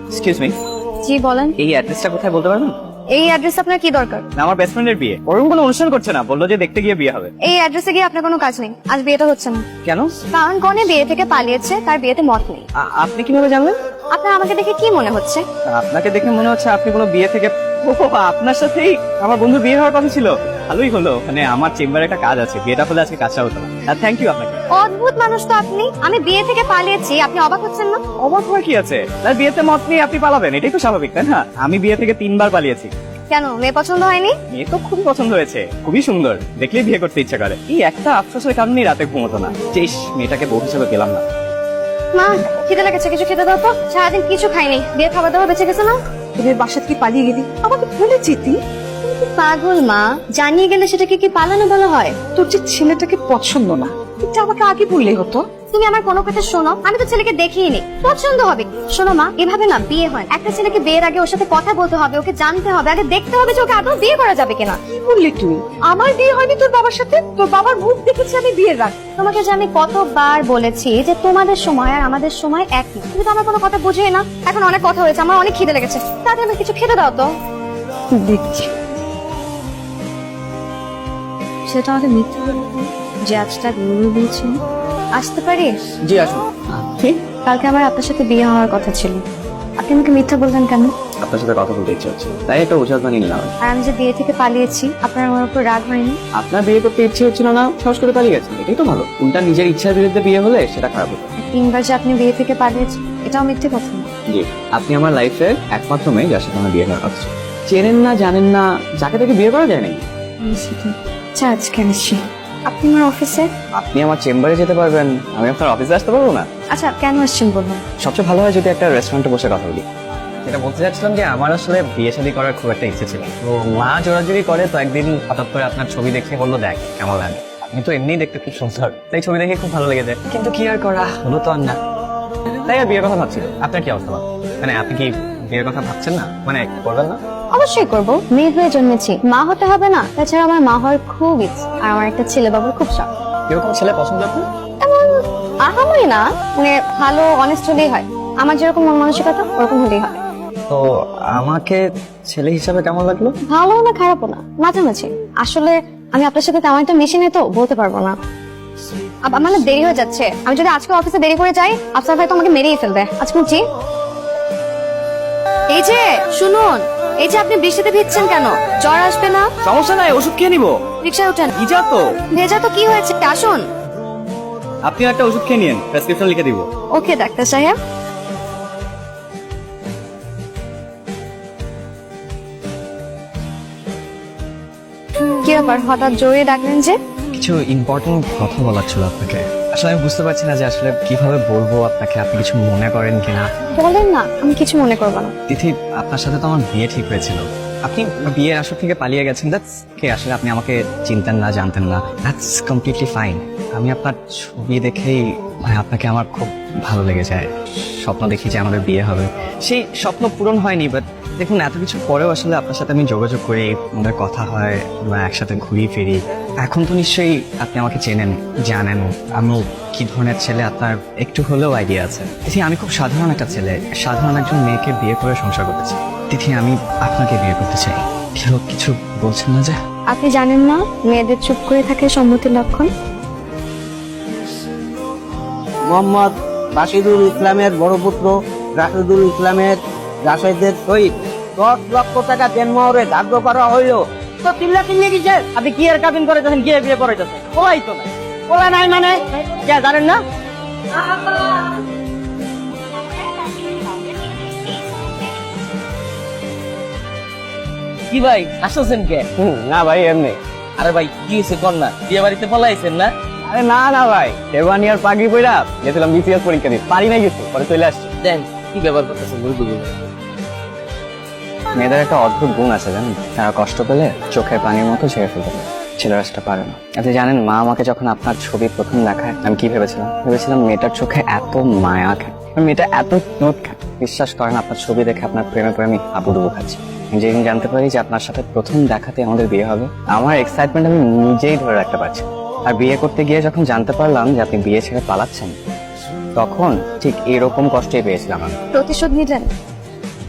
Excuse me, জি বলেন। এই অ্যাড্রেসটা কোথায় বলতে পারবেন? এই অ্যাড্রেস আপনার কি দরকার? না, আমার বেস্ট ফ্রেন্ডের বিয়ে। ওরকম কোনো অনুষ্ঠান করছে না, বললো যে দেখতে গিয়ে বিয়ে হবে। এই অ্যাড্রেসে গিয়ে আপনার কোনো কাজ নেই, আজ বিয়েটা হচ্ছে না। কেন? কারণ কনে বিয়ে থেকে পালিয়েছে, তার বিয়েতে মত নেই। আপনি কিভাবে জানলেন? আপনার আমাকে দেখে কি মনে হচ্ছে? আপনাকে দেখে মনে হচ্ছে আপনি কোনো বিয়ে থেকে। ও, আপনার সাথেই আমার বন্ধুর বিয়ে হওয়ার কথা ছিল। ভালোই হলো, মানে আমার চেম্বারে একটা কাজ আছে, বিয়েটা হলে আজকে কাজটা হতো না। থ্যাংক ইউ আপনাকে। অদ্ভুত মানুষ তো আপনি। আমি বিয়ে থেকে পালিয়েছি, আপনি অবাক হচ্ছেন না? অবাক হওয়ার কি আছে? তার বিয়েতে মত নিয়ে আপনি পালাবেন, এটাই তো স্বাভাবিক, তাই না? আমি বিয়ে থেকে 3 বার পালিয়েছি। কেন, মেয়ে পছন্দ হয়নি? মেয়ে তো খুবই পছন্দ হয়েছে, খুবই সুন্দর, দেখলেই বিয়ে করতে ইচ্ছা করে। এই একটা আফসোসের কারণেই রাতে ঘুমোতো না, যে ইস, মেয়েটাকে বউ হিসেবে পেলাম না। মা, খিদে লেগেছে, কিছু খেতে দাও তো। সারাদিন কিছু খাইনি, বিয়ে খাবার দাবার বেঁচে গেছে না? তোদের বাসা থেকে পালিয়ে গেলি, আমাকে ভুলে যেতি। পাগল মা, জানিয়ে গেলে সেটাকে কি পালানো বলা হয়? তোর যে ছেলেটাকে পছন্দ না, এটা আমাকে আগে বললেই হতো। তুমি আমার কোনো কথা শোনো, আমি তো ছেলেকে দেখিনি, পছন্দ হবে। শোনো মা, এভাবে না বিয়ে হয়। একটা ছেলেকে বিয়ের আগে ওর সাথে কথা বলতে হবে, ওকে জানতে হবে, আগে দেখতে হবে যে ওকে আদৌ বিয়ে করা যাবে কিনা। কি বললি তুই? আমার বিয়ে হয়নি তোর বাবার সাথে? তোর বাবার মুখ দেখেছি আমি বিয়ের রাত। তোমাকে যে আমি কতবার বলেছি যে তোমাদের সময় আর আমাদের সময় একই, তুমি তো আমার কোনো কথা বুঝোই না। এখন অনেক কথা হয়েছে, আমার অনেক খিদে লেগেছে, তাতে আমি কিছু খেতে দাও তো। দেখছি সেটা আমাকে মিথ্যে বলবো যে আজটা বিয়ে বলছি। আসতে পারি? জি আসুন। কালকে আমার আপনার সাথে বিয়ে হওয়ার কথা ছিল, আপনি আমাকে মিথ্যা বললেন কেন? আপনার সাথে কথা বলতে ইচ্ছে হচ্ছে, তাই একটা ওষুধ বানিয়ে নিলাম। আর আমি যে বিয়ে থেকে পালিয়েছি, আপনার আমার উপর রাগ হয়নি? আপনার বিয়ে করতে ইচ্ছে হচ্ছিল না, সাহস করে পালিয়ে গেছেন, এটাই তো ভালো। উল্টা নিজের ইচ্ছার বিরুদ্ধে বিয়ে হলে সেটা খারাপ হতো। 3 বার যে আপনি বিয়ে থেকে পালিয়েছেন, এটাও মিথ্যে কথা না? জি, আপনি আমার লাইফের একমাত্র মেয়ে যার সাথে আমার বিয়ে হওয়ার কথা ছিল। চেনেন না, জানেন না, যাকে তাকে বিয়ে করা যায় নাকি? আচ্ছা, আজকে আসছি। আপনি আমার অফিসে? আপনি আমার চেম্বারে যেতে পারবেন, আমি আপনার অফিসে আসতে পারবো না? আচ্ছা, কেন আসছেন বলুন? সবচেয়ে ভালো হয় যদি একটা রেস্টুরেন্টে বসে কথা বলি। যেটা বলতে চাচ্ছিলাম যে আমার আসলে বিয়ে শাদী করার খুব একটা ইচ্ছে ছিল, তো মা জোরাজুরি করে, তো একদিন হঠাৎ করে আপনার ছবি দেখে বললো দেখ কেমন লাগে। আপনি তো এমনিই দেখতে খুব সুন্দর, তাই ছবি দেখে খুব ভালো লেগে যায়, কিন্তু কি আর করা, হলো তো আর না। তাই আর বিয়ের কথা ভাবছিল। আপনার কি অবস্থা? মানে আপনি কি বিয়ের কথা ভাবছেন না? মানে করবেন না? অবশ্যই করব, মেয়ে হয়ে জন্মেছি, মা হতে হবে না? তাছাড়া আমার মা হওয়ার খুব ইচ্ছে, আর আমার একটা ছেলে বাবুর খুব শখ। এরকম ছেলে পছন্দ আপনার? এমন আহামরি না, মানে ভালো অনেস্ট হলেই হয়। আমার যেরকম মন মানসিকতা ওরকম হলেই হয়। তো আমাকে ছেলে হিসাবে কেমন লাগলো? ভালো না খারাপও না, মাঝামাঝি। আসলে আমি আপনার সাথে তেমন একটা মিশি নেই, তো বলতে পারবো না। মানে দেরি হয়ে যাচ্ছে, আমি যদি আজকে অফিসে দেরি করে যাই, আফসার ভাই তো আমাকে মেরেই ফেলবে। আজকে উঠছি। এই যে শুনুন, এই যে আপনি বৃষ্টিতে ভিজছেন কেন? জ্বর আসবে না? সমস্যা নাই, ওষুধ খেয়ে নিবো। রিক্সায় ওঠেন। ভিজা তো। ভেজা তো কি হয়েছে, আসুন। আপনি একটা ওষুধ খেয়ে নিন, প্রেসক্রিপশন লিখে দিব। ওকে ডাক্তার সাহেব। কি ব্যাপার, হঠাৎ জোরে ডাকলেন যে? কিছু ইম্পর্টেন্ট কথা বলার ছিল আপনাকে। আসলে আমি বুঝতে পারছি না যে আসলে কিভাবে বলবো আপনাকে, আপনি কিছু মনে করেন কিনা। বলেন না, আমি কিছু মনে করবো না। তিথি, আপনার সাথে তো আমার বিয়ে ঠিক হয়েছিল, আপনি বিয়ের আসর থেকে পালিয়ে গেছেন, দ্যাটস কে। আসলে আপনি আমাকে চিনতেন না, জানতেন না, দ্যাটস কমপ্লিটলি ফাইন। আমি আপনার ছবি দেখেই মানে আপনাকে আমার খুব ভালো লেগে যায়। স্বপ্ন দেখি যে আমাদের বিয়ে হবে, সেই স্বপ্ন পূরণ হয়নি, বাট দেখুন এত কিছু পরেও আসলে আপনার সাথে আমি যোগাযোগ করি, আমাদের কথা হয়, আমরা একসাথে ঘুরি ফিরি। এখন তো নিশ্চয়ই আপনি আমাকে চেনেন, জানেন আমি কি ধরনের ছেলে, আপনার একটু হলেও আইডিয়া আছে। তিথি, আমি খুব সাধারণ একটা ছেলে, সাধারণ একজন মেয়েকে বিয়ে করে সংসার করতে চাই। তিথি, আমি আপনাকে বিয়ে করতে চাই। কেউ কিছু বলছেন না যে? আপনি জানেন না মেয়েদের চুপ করে থাকে সম্মতির লক্ষণ? মোহাম্মদ রাশিদুল ইসলামের বড় পুত্র রাশিদুল ইসলামের রাশেদের সহিত 10 লক্ষ টাকা দেনমোহরে ধার্য করা হইল। তো চিল্লা চিল্লি কিসে? আপনি কি এর কাবিন করেছেন, কি বিয়ে করেছেন? কোলাই তো নাই, কোলা নাই মানে কে জানেন না? কি ভাই আসছেন কে? না ভাই, এমনি। আরে ভাই কি হয়েছে কন্যা, বিয়ে বাড়িতে পলাইছেন না? আরে না না ভাই, শেরওয়ানি আর পাগড়ি পইরা গেছিলাম বিসিএস পরীক্ষা দিতে, পারি নাই কিছু, পরে চলে আসছি। দেন কি ব্যবহার করতেছেন বুঝবো। মেয়েদের একটা অদ্ভুত গুণ আছে জানেন, তারা কষ্ট পেলে চোখের পানির মতো ছেড়ে ফেলতে পারে, ছেলেরা সেটা পারে না। আপনি জানেন মা আমাকে যখন আপনার ছবি প্রথম দেখায়, আমি কি ভেবেছিলাম মেয়েটার চোখে এত মায়া খায়, মেয়েটা এত নোট খায়। বিশ্বাস করেন, আপনার ছবি দেখে আপনার প্রেমে প্রেমে হাবুডুবু খাচ্ছি। যেদিন জানতে পারি যে আপনার সাথে প্রথম দেখাতে আমাদের বিয়ে হবে, আমার এক্সাইটমেন্ট আমি নিজেই ধরে রাখতে পারছি। আর বিয়ে করতে গিয়ে যখন জানতে পারলাম যে আপনি বিয়ে ছেড়ে পালাচ্ছেন, তখন ঠিক এরকম কষ্টই পেয়েছিলাম আমি। প্রতিশোধ নিলেন?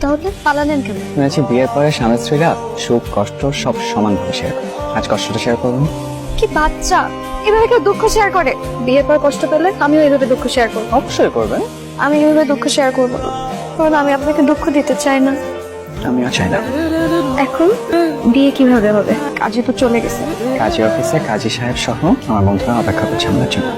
তাহলে পালালেন কেন? শুনেছি বিয়ের পরে স্বামী স্ত্রীরা সুখ কষ্ট সব সমানভাবে শেয়ার করে। আজ কষ্টটা শেয়ার করবেন? কি বাচ্চা, এভাবে কেউ দুঃখ শেয়ার করে? বিয়ের পর কষ্ট পেলে আমিও এইভাবে দুঃখ শেয়ার করবো। অবশ্যই করবেন। আমি এইভাবে দুঃখ শেয়ার করবো না, কারণ আমি আপনাকে দুঃখ দিতে চাই না। আমিও চাই না। এখন বিয়ে কিভাবে হবে? কাজে তো চলে গেছে। কাজী অফিসে কাজী সাহেব সহ আমার বন্ধুরা অপেক্ষা করছে আমাদের জন্য।